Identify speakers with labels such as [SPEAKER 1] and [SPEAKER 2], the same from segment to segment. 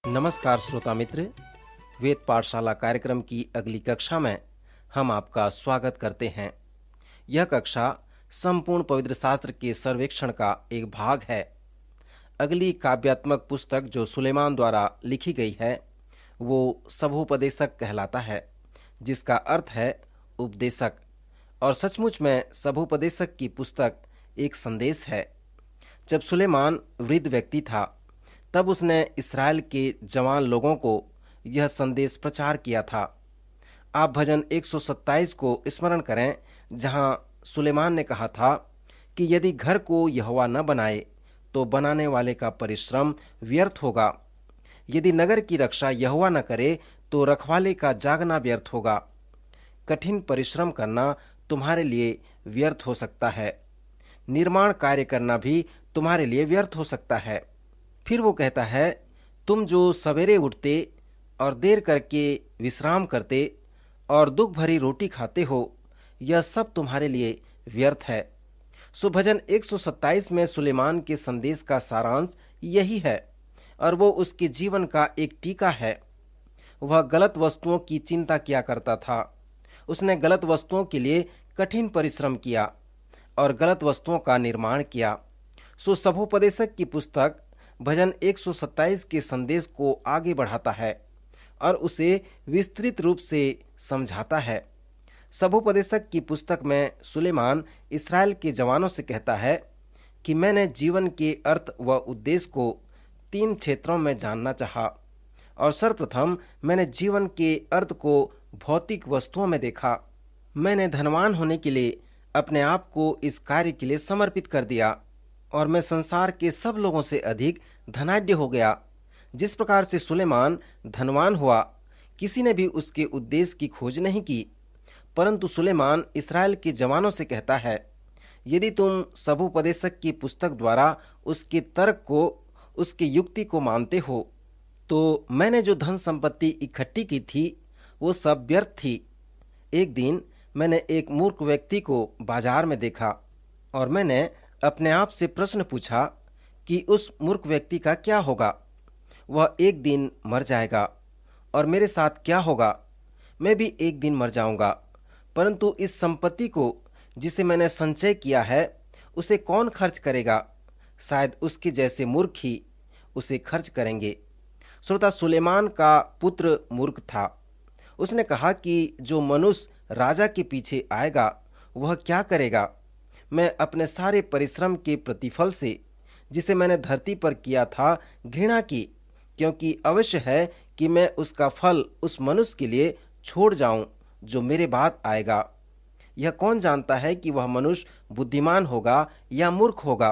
[SPEAKER 1] नमस्कार श्रोता मित्र, वेद पाठशाला कार्यक्रम की अगली कक्षा में हम आपका स्वागत करते हैं। यह कक्षा संपूर्ण पवित्र शास्त्र के सर्वेक्षण का एक भाग है। अगली काव्यात्मक पुस्तक जो सुलेमान द्वारा लिखी गई है वो सभोपदेशक कहलाता है, जिसका अर्थ है उपदेशक। और सचमुच में सभोपदेशक की पुस्तक एक संदेश है। जब सुलेमान वृद्ध व्यक्ति था तब उसने इस्राएल के जवान लोगों को यह संदेश प्रचार किया था। आप भजन 127 को स्मरण करें, जहां सुलेमान ने कहा था कि यदि घर को यहोवा न बनाए तो बनाने वाले का परिश्रम व्यर्थ होगा। यदि नगर की रक्षा यहोवा न करे तो रखवाले का जागना व्यर्थ होगा। कठिन परिश्रम करना तुम्हारे लिए व्यर्थ हो सकता है। निर्माण कार्य करना भी तुम्हारे लिए व्यर्थ हो सकता है। फिर वो कहता है, तुम जो सवेरे उठते और देर करके विश्राम करते और दुख भरी रोटी खाते हो, यह सब तुम्हारे लिए व्यर्थ है। सो भजन 127 में सुलेमान के संदेश का सारांश यही है और वो उसके जीवन का एक टीका है। वह गलत वस्तुओं की चिंता किया करता था। उसने गलत वस्तुओं के लिए कठिन परिश्रम किया और गलत वस्तुओं का निर्माण किया। सो सभोपदेशक की पुस्तक भजन 127 के संदेश को आगे बढ़ाता है और उसे विस्तृत रूप से समझाता है। सभोपदेशक की पुस्तक में सुलेमान इस्राएल के जवानों से कहता है कि मैंने जीवन के अर्थ व उद्देश्य को 3 क्षेत्रों में जानना चाहा। और सर्वप्रथम मैंने जीवन के अर्थ को भौतिक वस्तुओं में देखा। मैंने धनवान होने के लिए अपने आप को इस कार्य के लिए समर्पित कर दिया और मैं संसार के सब लोगों से अधिक धनाढ्य हो गया। जिस प्रकार से सुलेमान धनवान हुआ, किसी ने भी उसके उद्देश्य की खोज नहीं की। परंतु सुलेमान इस्राएल के जवानों से कहता है, यदि तुम सभोपदेशक की पुस्तक द्वारा उसके तर्क को, उसकी युक्ति को मानते हो, तो मैंने जो धन संपत्ति इकट्ठी की थी वो सब व्यर्थ थी। एक दिन मैंने एक मूर्ख व्यक्ति को बाजार में देखा और मैंने अपने आप से प्रश्न पूछा कि उस मूर्ख व्यक्ति का क्या होगा। वह एक दिन मर जाएगा और मेरे साथ क्या होगा? मैं भी एक दिन मर जाऊंगा। परंतु इस संपत्ति को जिसे मैंने संचय किया है उसे कौन खर्च करेगा? शायद उसके जैसे मूर्ख ही उसे खर्च करेंगे। श्रोता, सुलेमान का पुत्र मूर्ख था। उसने कहा कि जो मनुष्य राजा के पीछे आएगा वह क्या करेगा? मैं अपने सारे परिश्रम के प्रतिफल से, जिसे मैंने धरती पर किया था, घृणा की, क्योंकि अवश्य है कि मैं उसका फल उस मनुष्य के लिए छोड़ जाऊं जो मेरे बाद आएगा। यह कौन जानता है कि वह मनुष्य बुद्धिमान होगा या मूर्ख होगा?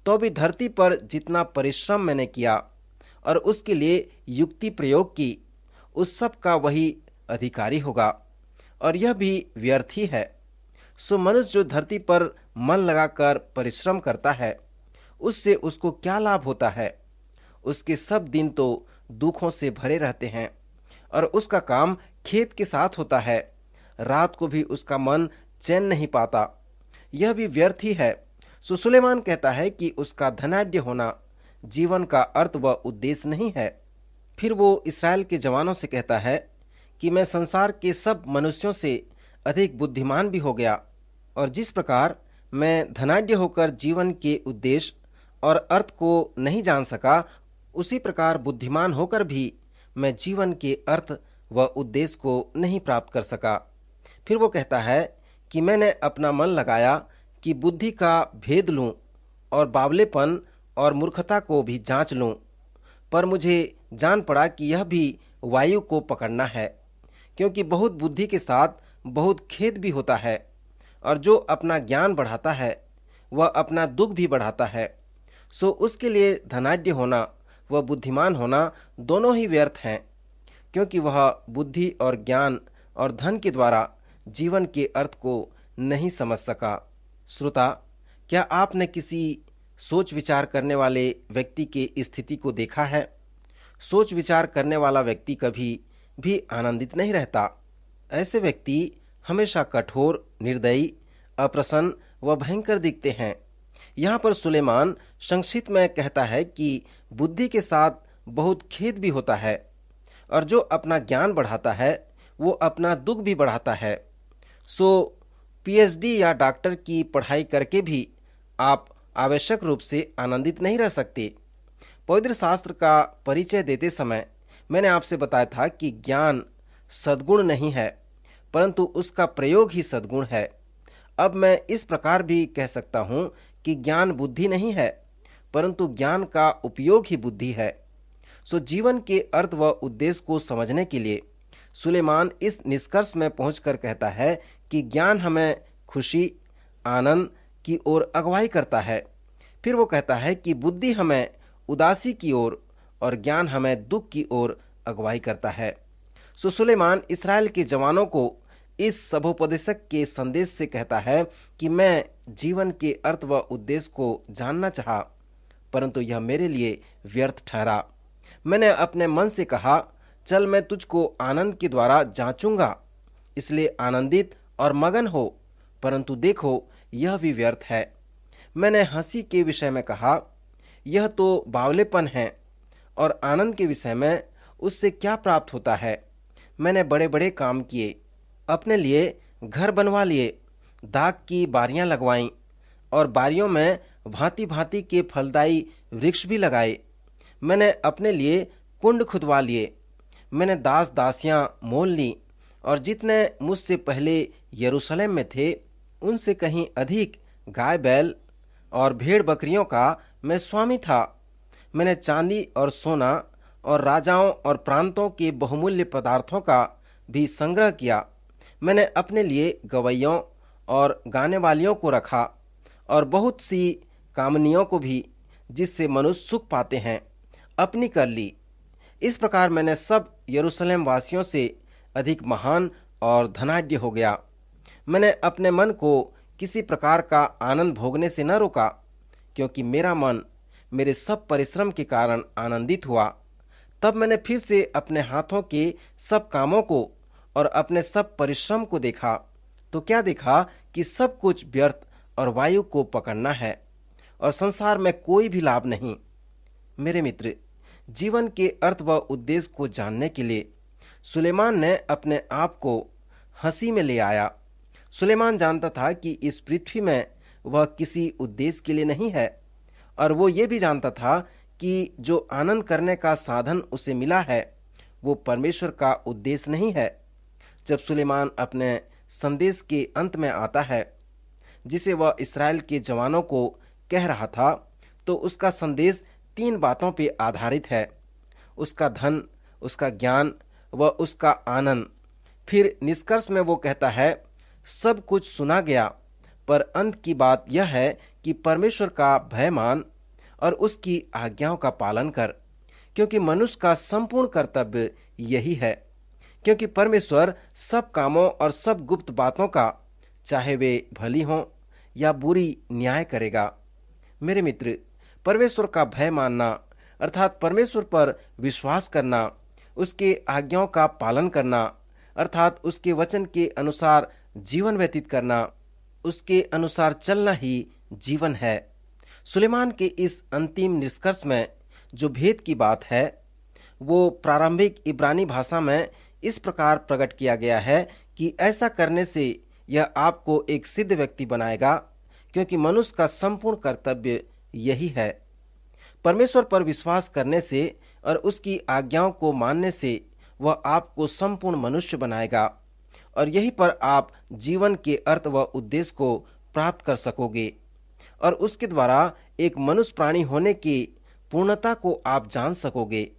[SPEAKER 1] तो भी धरती पर जितना परिश्रम मैंने किया और उसके लिए युक्ति प्रयोग की, उस सब का वही अधिकारी होगा और यह भी व्यर्थ ही है। सो मनुष्य जो धरती पर मन लगाकर परिश्रम करता है, उससे उसको क्या लाभ होता है? उसके सब दिन तो दुखों से भरे रहते हैं और उसका काम खेत के साथ होता है। रात को भी उसका मन चैन नहीं पाता। यह भी व्यर्थ ही है। सो सुलेमान कहता है कि उसका धनाढ्य होना जीवन का अर्थ व उद्देश्य नहीं है। फिर वो इस्राएल के जवानों से कहता है कि मैं संसार के सब मनुष्यों से अधिक बुद्धिमान भी हो गया और जिस प्रकार मैं धनाढ्य होकर जीवन के उद्देश्य और अर्थ को नहीं जान सका, उसी प्रकार बुद्धिमान होकर भी मैं जीवन के अर्थ व उद्देश्य को नहीं प्राप्त कर सका। फिर वो कहता है कि मैंने अपना मन लगाया कि बुद्धि का भेद लूं और बावलेपन और मूर्खता को भी जांच लूं, पर मुझे जान पड़ा कि यह भी वायु को पकड़ना है, क्योंकि बहुत बुद्धि के साथ बहुत खेद भी होता है और जो अपना ज्ञान बढ़ाता है वह अपना दुख भी बढ़ाता है। सो उसके लिए धनाढ्य होना व बुद्धिमान होना दोनों ही व्यर्थ हैं, क्योंकि वह बुद्धि और ज्ञान और धन के द्वारा जीवन के अर्थ को नहीं समझ सका। श्रोता, क्या आपने किसी सोच विचार करने वाले व्यक्ति की स्थिति को देखा है? सोच विचार करने वाला व्यक्ति कभी भी आनंदित नहीं रहता। ऐसे व्यक्ति हमेशा कठोर, निर्दयी, अप्रसन्न व भयंकर दिखते हैं। यहाँ पर सुलेमान संक्षिप्त में कहता है कि बुद्धि के साथ बहुत खेद भी होता है, और जो अपना ज्ञान बढ़ाता है वो अपना दुख भी बढ़ाता है। सो पीएचडी या डॉक्टर की पढ़ाई करके भी आप आवश्यक रूप से आनंदित नहीं रह सकते। पवित्र शास्त्र का परिचय देते समय मैंने आपसे बताया था कि ज्ञान सद्गुण नहीं है, परंतु उसका प्रयोग ही सद्गुण है। अब मैं इस प्रकार भी कह सकता हूं कि ज्ञान बुद्धि नहीं है, परंतु ज्ञान का उपयोग ही बुद्धि है। सो जीवन के अर्थ व उद्देश्य को समझने के लिए सुलेमान इस निष्कर्ष में पहुंचकर कहता है कि ज्ञान हमें खुशी, आनंद की ओर अगुवाई करता है। फिर वो कहता है कि बुद्धि हमें उदासी की ओर और ज्ञान हमें दुख की ओर अगुवाई करता है। सो सुलेमान इस्राएल के जवानों को इस सभोपदेशक के संदेश से कहता है कि मैं जीवन के अर्थ व उद्देश्य को जानना चाहा, परंतु यह मेरे लिए व्यर्थ ठहरा। मैंने अपने मन से कहा, चल मैं तुझको आनंद के द्वारा जांचूंगा, इसलिए आनंदित और मगन हो, परंतु देखो यह भी व्यर्थ है। मैंने हंसी के विषय में कहा, यह तो बावलेपन है, और आनंद के विषय में उससे क्या प्राप्त होता है। मैंने बड़े बड़े काम किए, अपने लिए घर बनवा लिए, दाख की बारियां लगवाईं और बारियों में भांति भांति के फलदायी वृक्ष भी लगाए। मैंने अपने लिए कुंड खुदवा लिए, मैंने दास दासियां मोल ली, और जितने मुझसे पहले यरूशलेम में थे उनसे कहीं अधिक गाय बैल और भेड़ बकरियों का मैं स्वामी था। मैंने चांदी और सोना और राजाओं और प्रांतों के बहुमूल्य पदार्थों का भी संग्रह किया। मैंने अपने लिए गवैयों और गाने वालियों को रखा और बहुत सी कामनियों को भी, जिससे मनुष्य सुख पाते हैं, अपनी कर ली। इस प्रकार मैंने सब यरूशलेम वासियों से अधिक महान और धनाढ्य हो गया। मैंने अपने मन को किसी प्रकार का आनंद भोगने से न रोका, क्योंकि मेरा मन मेरे सब परिश्रम के कारण आनंदित हुआ। तब मैंने फिर से अपने हाथों के सब कामों को और अपने सब परिश्रम को देखा, तो क्या देखा कि सब कुछ व्यर्थ और वायु को पकड़ना है, और संसार में कोई भी लाभ नहीं। मेरे मित्र, जीवन के अर्थ व उद्देश्य को जानने के लिए सुलेमान ने अपने आप को हंसी में ले आया। सुलेमान जानता था कि इस पृथ्वी में वह किसी उद्देश्य के लिए नहीं है, और वो ये भी जानता था कि जो आनंद करने का साधन उसे मिला है वो परमेश्वर का उद्देश्य नहीं है। जब सुलेमान अपने संदेश के अंत में आता है, जिसे वह इस्राएल के जवानों को कह रहा था, तो उसका संदेश 3 बातों पर आधारित है: उसका धन, उसका ज्ञान व उसका आनंद। फिर निष्कर्ष में वो कहता है, सब कुछ सुना गया, पर अंत की बात यह है कि परमेश्वर का भय मान और उसकी आज्ञाओं का पालन कर, क्योंकि मनुष्य का संपूर्ण कर्तव्य यही है। क्योंकि परमेश्वर सब कामों और सब गुप्त बातों का, चाहे वे भली हों या बुरी, न्याय करेगा। मेरे मित्र, परमेश्वर का भय मानना अर्थात परमेश्वर पर विश्वास करना, उसके आज्ञाओं का पालन करना अर्थात उसके वचन के अनुसार जीवन व्यतीत करना, उसके अनुसार चलना ही जीवन है। सुलेमान के इस अंतिम निष्कर्ष में जो भेद की बात है वो प्रारंभिक इब्रानी भाषा में इस प्रकार प्रकट किया गया है कि ऐसा करने से यह आपको एक सिद्ध व्यक्ति बनाएगा, क्योंकि मनुष्य का संपूर्ण कर्तव्य यही है। परमेश्वर पर विश्वास करने से और उसकी आज्ञाओं को मानने से वह आपको संपूर्ण मनुष्य बनाएगा, और यहीं पर आप जीवन के अर्थ व उद्देश्य को प्राप्त कर सकोगे, और उसके द्वारा एक मनुष्य प्राणी होने की पूर्णता को आप जान सकोगे।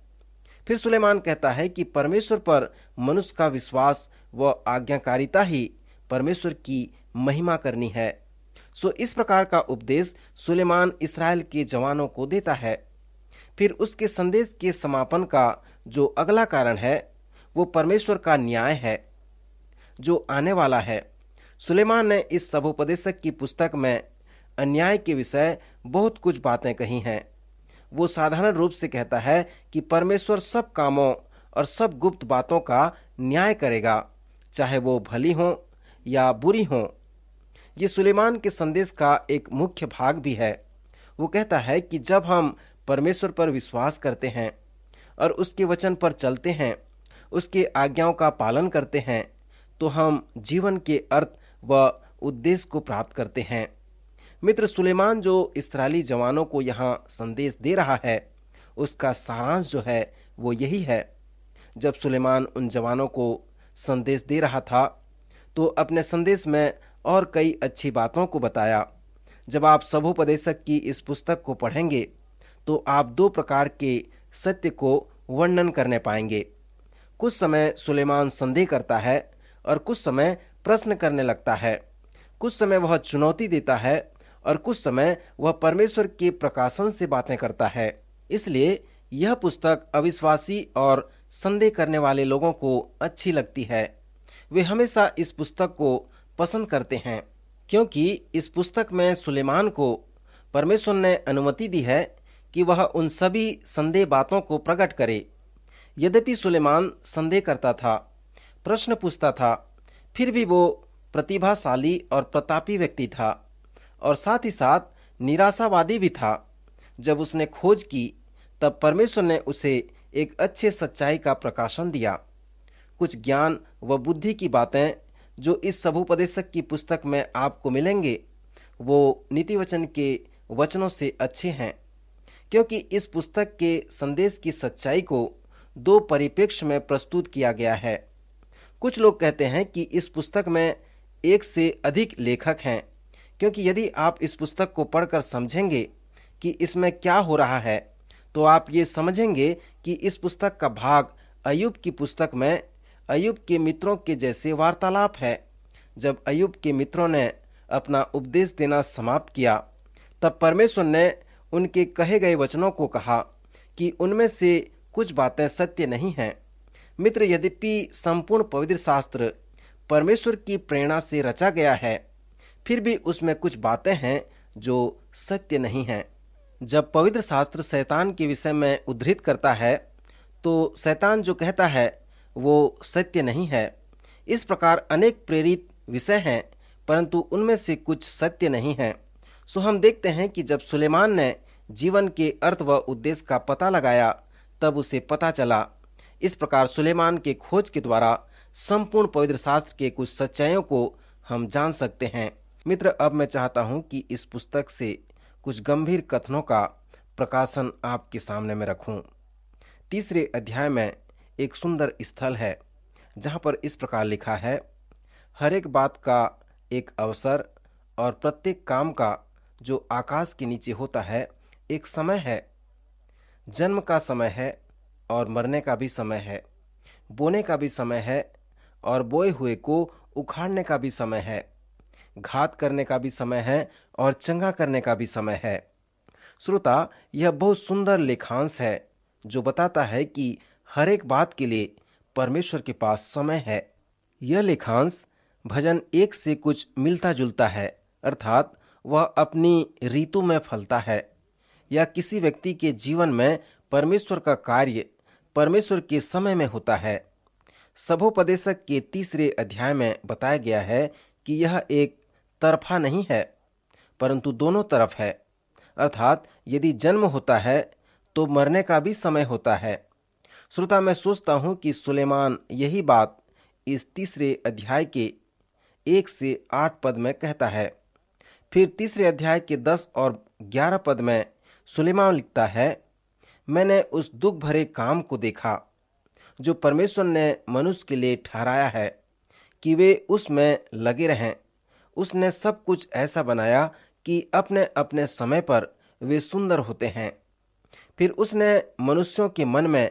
[SPEAKER 1] फिर सुलेमान कहता है कि परमेश्वर पर मनुष्य का विश्वास व आज्ञाकारिता ही परमेश्वर की महिमा करनी है। सो इस प्रकार का उपदेश सुलेमान इस्राएल के जवानों को देता है। फिर उसके संदेश के समापन का जो अगला कारण है वो परमेश्वर का न्याय है जो आने वाला है। सुलेमान ने इस सभोपदेशक की पुस्तक में अन्याय के विषय बहुत कुछ बातें कही हैं। वो साधारण रूप से कहता है कि परमेश्वर सब कामों और सब गुप्त बातों का न्याय करेगा, चाहे वो भली हो या बुरी हो। ये सुलेमान के संदेश का एक मुख्य भाग भी है। वो कहता है कि जब हम परमेश्वर पर विश्वास करते हैं और उसके वचन पर चलते हैं, उसके आज्ञाओं का पालन करते हैं, तो हम जीवन के अर्थ व उद्देश्य को प्राप्त करते हैं। मित्र, सुलेमान जो इस्राएली जवानों को यहाँ संदेश दे रहा है, उसका सारांश जो है वो यही है। जब सुलेमान उन जवानों को संदेश दे रहा था तो अपने संदेश में और कई अच्छी बातों को बताया। जब आप सभोपदेशक की इस पुस्तक को पढ़ेंगे तो आप दो प्रकार के सत्य को वर्णन करने पाएंगे। कुछ समय सुलेमान संदेह करता है और कुछ समय प्रश्न करने लगता है। कुछ समय वह चुनौती देता है और कुछ समय वह परमेश्वर के प्रकाशन से बातें करता है। इसलिए यह पुस्तक अविश्वासी और संदेह करने वाले लोगों को अच्छी लगती है। वे हमेशा इस पुस्तक को पसंद करते हैं, क्योंकि इस पुस्तक में सुलेमान को परमेश्वर ने अनुमति दी है कि वह उन सभी संदेह बातों को प्रकट करे। यद्यपि सुलेमान संदेह करता था, प्रश्न पूछता था, फिर भी वो प्रतिभाशाली और प्रतापी व्यक्ति था और साथ ही साथ निराशावादी भी था। जब उसने खोज की तब परमेश्वर ने उसे एक अच्छे सच्चाई का प्रकाशन दिया। कुछ ज्ञान व बुद्धि की बातें जो इस सभोपदेशक की पुस्तक में आपको मिलेंगे, वो नीति वचन के वचनों से अच्छे हैं, क्योंकि इस पुस्तक के संदेश की सच्चाई को दो परिप्रेक्ष्य में प्रस्तुत किया गया है। कुछ लोग कहते हैं कि इस पुस्तक में एक से अधिक लेखक हैं, क्योंकि यदि आप इस पुस्तक को पढ़कर समझेंगे कि इसमें क्या हो रहा है, तो आप ये समझेंगे कि इस पुस्तक का भाग अय्यूब की पुस्तक में अय्यूब के मित्रों के जैसे वार्तालाप है। जब अय्यूब के मित्रों ने अपना उपदेश देना समाप्त किया, तब परमेश्वर ने उनके कहे गए वचनों को कहा कि उनमें से कुछ बातें सत्य नहीं हैं। मित्र, यद्यपि संपूर्ण पवित्र शास्त्र परमेश्वर की प्रेरणा से रचा गया है, फिर भी उसमें कुछ बातें हैं जो सत्य नहीं हैं। जब पवित्र शास्त्र शैतान के विषय में उद्धृत करता है, तो शैतान जो कहता है वो सत्य नहीं है। इस प्रकार अनेक प्रेरित विषय हैं, परंतु उनमें से कुछ सत्य नहीं हैं। सो हम देखते हैं कि जब सुलेमान ने जीवन के अर्थ व उद्देश्य का पता लगाया, तब उसे पता चला। इस प्रकार सुलेमान के खोज के द्वारा संपूर्ण पवित्र शास्त्र के कुछ सच्चाइयों को हम जान सकते हैं। मित्र, अब मैं चाहता हूं कि इस पुस्तक से कुछ गंभीर कथनों का प्रकाशन आपके सामने में रखूं। 3 अध्याय में एक सुंदर स्थल है जहां पर इस प्रकार लिखा है, हर एक बात का एक अवसर और प्रत्येक काम का जो आकाश के नीचे होता है एक समय है। जन्म का समय है और मरने का भी समय है, बोने का भी समय है और बोए हुए को उखाड़ने का भी समय है, घात करने का भी समय है और चंगा करने का भी समय है। श्रोता, यह बहुत सुंदर लेखांश है जो बताता है कि हर एक बात के लिए परमेश्वर के पास समय है। यह लेखांश भजन 1 से कुछ मिलता जुलता है, अर्थात वह अपनी ऋतु में फलता है या किसी व्यक्ति के जीवन में परमेश्वर का कार्य परमेश्वर के समय में होता है। सभोपदेशक के 3 अध्याय में बताया गया है कि यह एक तरफा नहीं है, परंतु दोनों तरफ है, अर्थात यदि जन्म होता है तो मरने का भी समय होता है। श्रोता, मैं सोचता हूं कि सुलेमान यही बात इस 3 अध्याय के 1 से 8 पद में कहता है। फिर 3 अध्याय के 10 और 11 पद में सुलेमान लिखता है, मैंने उस दुख भरे काम को देखा जो परमेश्वर ने मनुष्य के लिए ठहराया है कि वे उसमें लगे रहें। उसने सब कुछ ऐसा बनाया कि अपने अपने समय पर वे सुंदर होते हैं। फिर उसने मनुष्यों के मन में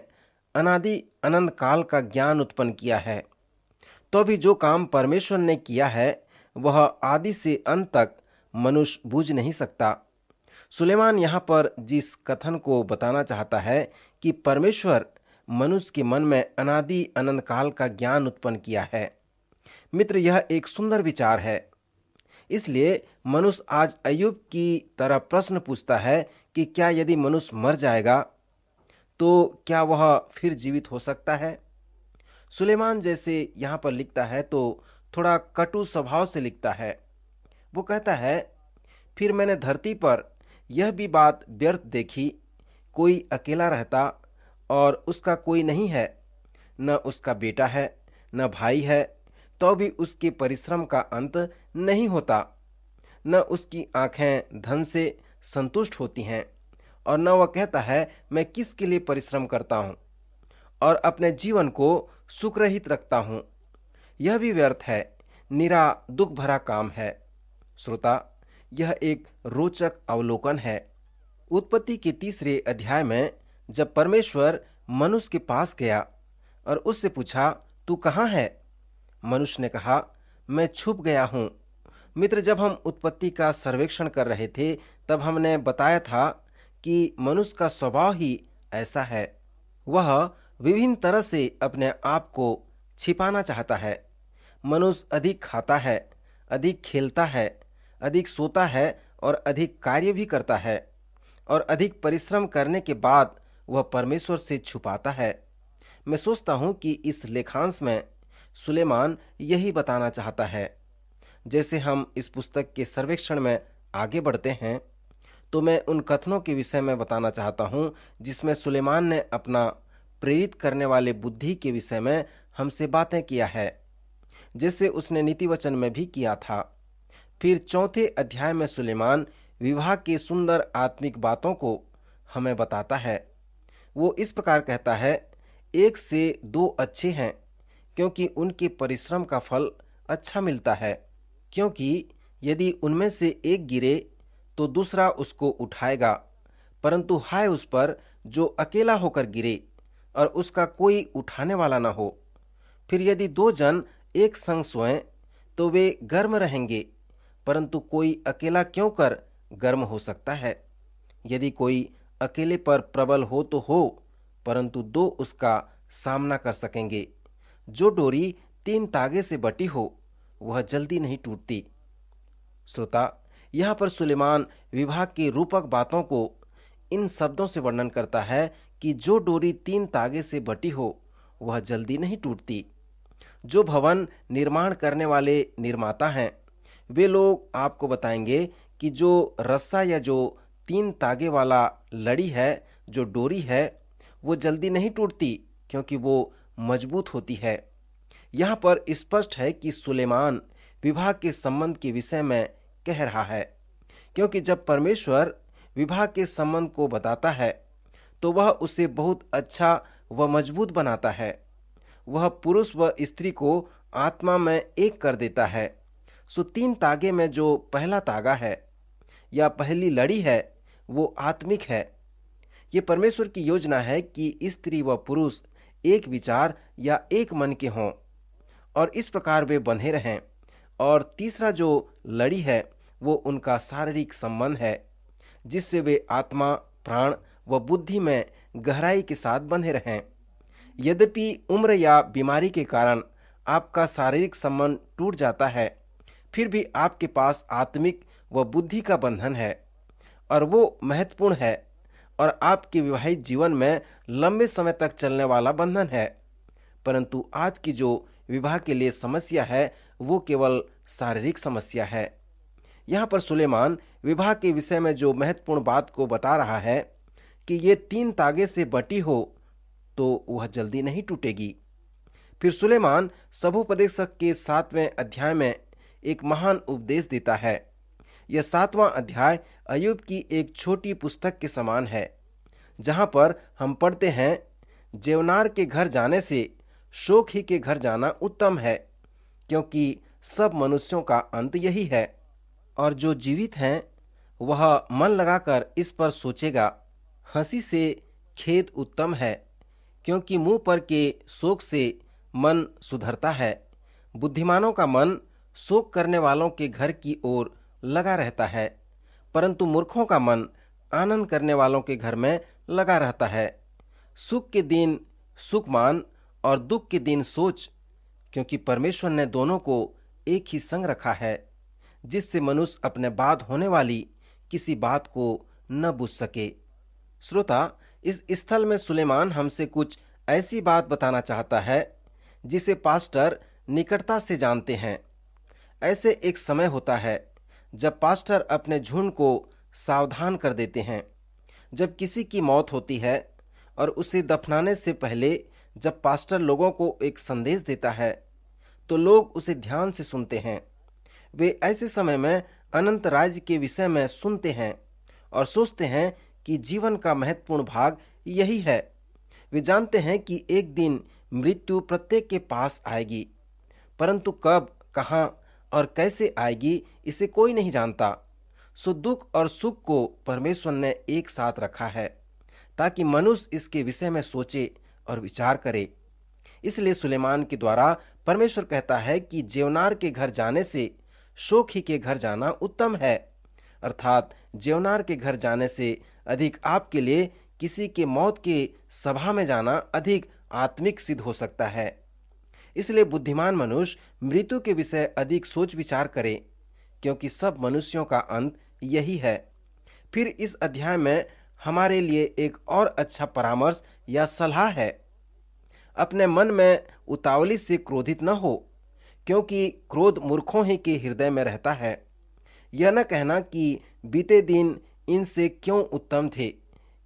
[SPEAKER 1] अनादि अनंत काल का ज्ञान उत्पन्न किया है। तो भी जो काम परमेश्वर ने किया है वह आदि से अंत तक मनुष्य बूझ नहीं सकता। सुलेमान यहाँ पर जिस कथन को बताना चाहता है कि परमेश्वर मनुष्य के मन में अनादि अनंत काल का ज्ञान उत्पन्न किया है। मित्र, यह एक सुंदर विचार है। इसलिए मनुष्य आज अय्यूब की तरह प्रश्न पूछता है कि क्या यदि मनुष्य मर जाएगा तो क्या वह फिर जीवित हो सकता है। सुलेमान जैसे यहाँ पर लिखता है तो थोड़ा कटु स्वभाव से लिखता है। वो कहता है, फिर मैंने धरती पर यह भी बात व्यर्थ देखी, कोई अकेला रहता और उसका कोई नहीं है, न उसका बेटा है, न भाई है, तो भी उसके परिश्रम का अंत नहीं होता। न उसकी आंखें धन से संतुष्ट होती हैं, और न वह कहता है मैं किसके लिए परिश्रम करता हूं और अपने जीवन को सुख रहित रखता हूं। यह भी व्यर्थ है, निरा दुख भरा काम है। श्रोता, यह एक रोचक अवलोकन है। उत्पत्ति के 3 अध्याय में जब परमेश्वर मनुष्य के पास गया और उससे पूछा, तू कहाँ है? मनुष्य ने कहा, मैं छुप गया हूं। मित्र, जब हम उत्पत्ति का सर्वेक्षण कर रहे थे तब हमने बताया था कि मनुष्य का स्वभाव ही ऐसा है। वह विभिन्न तरह से अपने आप को छिपाना चाहता है। मनुष्य अधिक खाता है, अधिक खेलता है, अधिक सोता है और अधिक कार्य भी करता है, और अधिक परिश्रम करने के बाद वह परमेश्वर से छुपाता है। मैं सोचता हूं कि इस लेखांश में सुलेमान यही बताना चाहता है। जैसे हम इस पुस्तक के सर्वेक्षण में आगे बढ़ते हैं, तो मैं उन कथनों के विषय में बताना चाहता हूं जिसमें सुलेमान ने अपना प्रेरित करने वाले बुद्धि के विषय में हमसे बातें किया है, जैसे उसने नीति वचन में भी किया था। फिर 4 अध्याय में सुलेमान विवाह की सुंदर आत्मिक बातों को हमें बताता है। वो इस प्रकार कहता है, 1 से 2 अच्छे हैं, क्योंकि उनके परिश्रम का फल अच्छा मिलता है। क्योंकि यदि उनमें से एक गिरे तो दूसरा उसको उठाएगा, परंतु हाय उस पर जो अकेला होकर गिरे और उसका कोई उठाने वाला न हो। फिर यदि 2 जन एक संग सोएं तो वे गर्म रहेंगे, परंतु कोई अकेला क्यों कर गर्म हो सकता है? यदि कोई अकेले पर प्रबल हो तो हो, परंतु 2 उसका सामना कर सकेंगे। जो डोरी 3 तागे से बटी हो वह जल्दी नहीं टूटती। श्रोता, यहाँ पर सुलेमान विवाह की रूपक बातों को इन शब्दों से वर्णन करता है कि जो डोरी 3 तागे से बटी हो वह जल्दी नहीं टूटती। जो भवन निर्माण करने वाले निर्माता हैं, वे लोग आपको बताएंगे कि जो रस्सा या जो 3 तागे वाला लड़ी है, जो डोरी है, वो जल्दी नहीं टूटती, क्योंकि वो मजबूत होती है। यहाँ पर स्पष्ट है कि सुलेमान विवाह के संबंध के विषय में कह रहा है, क्योंकि जब परमेश्वर विवाह के संबंध को बताता है तो वह उसे बहुत अच्छा व मजबूत बनाता है। वह पुरुष व स्त्री को आत्मा में एक कर देता है। सो 3 तागे में जो पहला तागा है या पहली लड़ी है वो आत्मिक है। ये परमेश्वर की योजना है कि स्त्री व पुरुष एक विचार या एक मन के हों और इस प्रकार वे बंधे रहें। और तीसरा जो लड़ी है वो उनका शारीरिक संबंध है, जिससे वे आत्मा, प्राण व बुद्धि में गहराई के साथ बंधे रहें। यद्यपि उम्र या बीमारी के कारण आपका शारीरिक संबंध टूट जाता है, फिर भी आपके पास आत्मिक व बुद्धि का बंधन है और वो महत्वपूर्ण है और आपके विवाहित जीवन में लंबे समय तक चलने वाला बंधन है। परंतु आज की जो विवाह के लिए समस्या है वो केवल शारीरिक समस्या है। यहाँ पर सुलेमान विवाह के विषय में जो महत्वपूर्ण बात को बता रहा है कि ये 3 तागे से बटी हो तो वह जल्दी नहीं टूटेगी। फिर सुलेमान सभोपदेशक के 7वें अध्याय में एक महान उपदेश देता है। यह 7वां अध्याय अय्यूब की एक छोटी पुस्तक के समान है, जहां पर हम पढ़ते हैं, जेवनार के घर जाने से शोक ही के घर जाना उत्तम है, क्योंकि सब मनुष्यों का अंत यही है। और जो जीवित हैं वह मन लगाकर इस पर सोचेगा। हंसी से खेद उत्तम है, क्योंकि मुंह पर के शोक से मन सुधरता है। बुद्धिमानों का मन शोक करने वालों के घर की ओर लगा रहता है, परंतु मूर्खों का मन आनंद करने वालों के घर में लगा रहता है। सुख के दिन सुख मान और दुख के दिन सोच, क्योंकि परमेश्वर ने दोनों को एक ही संग रखा है, जिससे मनुष्य अपने बाद होने वाली किसी बात को न बुझ सके। श्रोता, इस स्थल में सुलेमान हमसे कुछ ऐसी बात बताना चाहता है जिसे पास्टर निकटता से जानते हैं। ऐसे एक समय होता है जब पास्टर अपने झुंड को सावधान कर देते हैं। जब किसी की मौत होती है और उसे दफनाने से पहले जब पास्टर लोगों को एक संदेश देता है तो लोग उसे ध्यान से सुनते हैं। वे ऐसे समय में अनंत राज्य के विषय में सुनते हैं और सोचते हैं कि जीवन का महत्वपूर्ण भाग यही है। वे जानते हैं कि एक दिन मृत्यु प्रत्येक के पास आएगी, परंतु कब, कहां और कैसे आएगी इसे कोई नहीं जानता। सो दुख और सुख को परमेश्वर ने एक साथ रखा है ताकि मनुष्य इसके विषय में सोचे और विचार करे। इसलिए सुलेमान के द्वारा परमेश्वर कहता है कि जेवनार के घर जाने से शोखी के घर जाना उत्तम है, अर्थात जेवनार के घर जाने से अधिक आपके लिए किसी के मौत के सभा में जाना अधिक आत्मिक सिद्ध हो सकता है। इसलिए बुद्धिमान मनुष्य मृत्यु के विषय अधिक सोच विचार करे, क्योंकि सब मनुष्यों का अंत यही है। फिर इस अध्याय में हमारे लिए एक और अच्छा परामर्श या सलाह है। अपने मन में उतावली से क्रोधित न हो, क्योंकि क्रोध मूर्खों ही के हृदय में रहता है। यह न कहना कि बीते दिन इनसे क्यों उत्तम थे,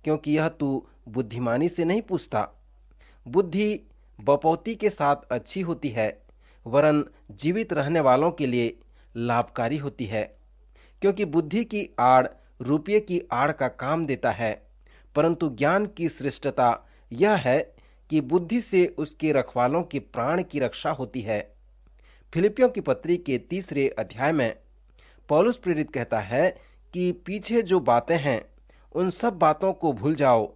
[SPEAKER 1] क्योंकि यह तू बुद्धिमानी से नहीं पूछता। बुद्धि बपौती के साथ अच्छी होती है, वरन जीवित रहने वालों के लिए लाभकारी होती है, क्योंकि बुद्धि की आड़ रुपये की आड़ का काम देता है, परंतु ज्ञान की श्रेष्ठता यह है कि बुद्धि से उसके रखवालों के प्राण की रक्षा होती है। फिलिपियों की पत्री के 3 अध्याय में पौलुस प्रेरित कहता है कि पीछे जो बातें हैं उन सब बातों को भूल जाओ।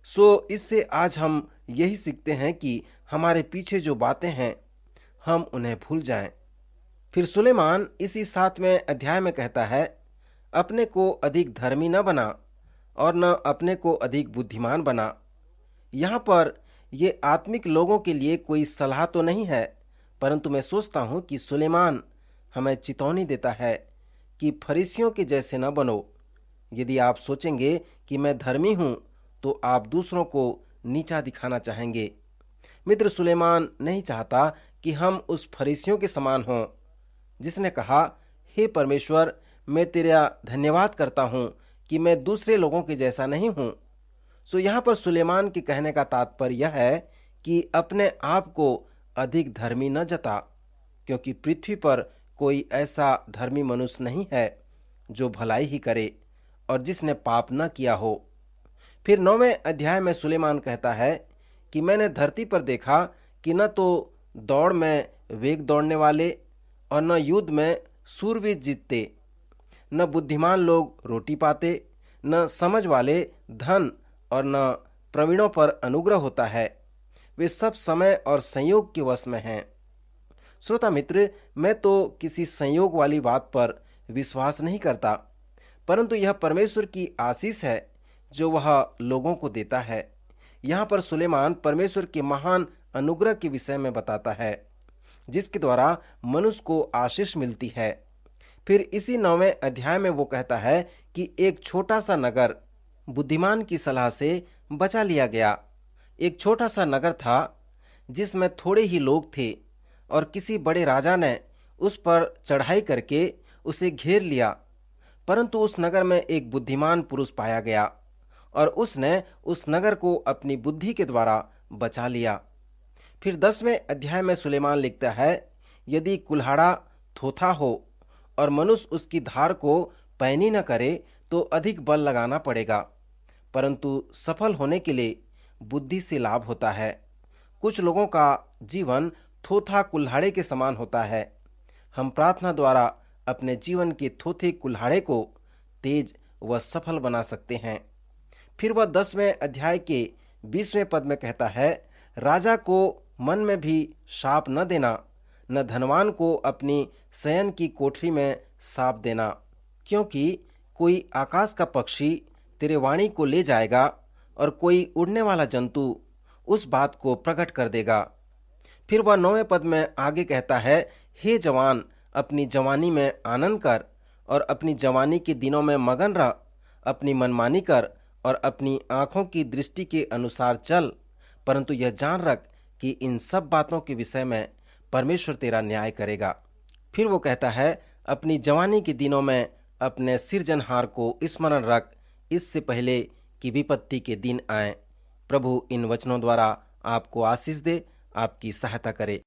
[SPEAKER 1] सो इससे आज हम यही सीखते हैं कि हमारे पीछे जो बातें हैं हम उन्हें भूल जाएं। फिर सुलेमान इसी 7वें अध्याय में कहता है, अपने को अधिक धर्मी न बना और न अपने को अधिक बुद्धिमान बना। यहाँ पर ये आत्मिक लोगों के लिए कोई सलाह तो नहीं है, परंतु मैं सोचता हूँ कि सुलेमान हमें चेतावनी देता है कि फरीसियों के जैसे न बनो। यदि आप सोचेंगे कि मैं धर्मी हूँ तो आप दूसरों को नीचा दिखाना चाहेंगे। मित्र, सुलेमान नहीं चाहता कि हम उस फरीसियों के समान हों जिसने कहा, हे परमेश्वर, मैं तेरा धन्यवाद करता हूँ कि मैं दूसरे लोगों के जैसा नहीं हूँ। सो यहाँ पर सुलेमान के कहने का तात्पर्य यह है कि अपने आप को अधिक धर्मी न जता, क्योंकि पृथ्वी पर कोई ऐसा धर्मी मनुष्य नहीं है जो भलाई ही करे और जिसने पाप न किया हो। फिर 9वें अध्याय में सुलेमान कहता है कि मैंने धरती पर देखा कि न तो दौड़ में वेग दौड़ने वाले और न युद्ध में सूरवीर जीतते, न बुद्धिमान लोग रोटी पाते, न समझ वाले धन और न प्रवीणों पर अनुग्रह होता है। वे सब समय और संयोग के वश में हैं। श्रोता मित्र, मैं तो किसी संयोग वाली बात पर विश्वास नहीं करता, परंतु यह परमेश्वर की आशीष है जो वह लोगों को देता है। यहाँ पर सुलेमान परमेश्वर के महान अनुग्रह के विषय में बताता है, जिसके द्वारा मनुष्य को आशीष मिलती है। फिर इसी 9वें अध्याय में वो कहता है कि एक छोटा सा नगर बुद्धिमान की सलाह से बचा लिया गया। एक छोटा सा नगर था जिसमें थोड़े ही लोग थे और किसी बड़े राजा ने उस पर चढ़ाई करके उसे घेर लिया, परंतु उस नगर में एक बुद्धिमान पुरुष पाया गया और उसने उस नगर को अपनी बुद्धि के द्वारा बचा लिया। फिर 10वें अध्याय में सुलेमान लिखता है, यदि कुल्हाड़ा थोथा हो और मनुष्य उसकी धार को पैनी न करे तो अधिक बल लगाना पड़ेगा, परंतु सफल होने के लिए बुद्धि से लाभ होता है। कुछ लोगों का जीवन थोथा कुल्हाड़े के समान होता है। हम प्रार्थना द्वारा अपने जीवन के थोथे कुल्हाड़े को तेज व सफल बना सकते हैं। फिर वह 10वें अध्याय के 20वें पद में कहता है, राजा को मन में भी शाप न देना, न धनवान को अपनी शयन की कोठरी में साप देना, क्योंकि कोई आकाश का पक्षी तेरे वाणी को ले जाएगा और कोई उड़ने वाला जंतु उस बात को प्रकट कर देगा। फिर वह 9वें पद में आगे कहता है, हे जवान, अपनी जवानी में आनंद कर और अपनी जवानी के दिनों में मगन रह, अपनी मनमानी कर और अपनी आंखों की दृष्टि के अनुसार चल, परंतु यह जान रख कि इन सब बातों के विषय में परमेश्वर तेरा न्याय करेगा। फिर वो कहता है, अपनी जवानी के दिनों में अपने सिरजनहार को स्मरण रख, इससे पहले कि विपत्ति के दिन आए। प्रभु इन वचनों द्वारा आपको आशीष दे, आपकी सहायता करे।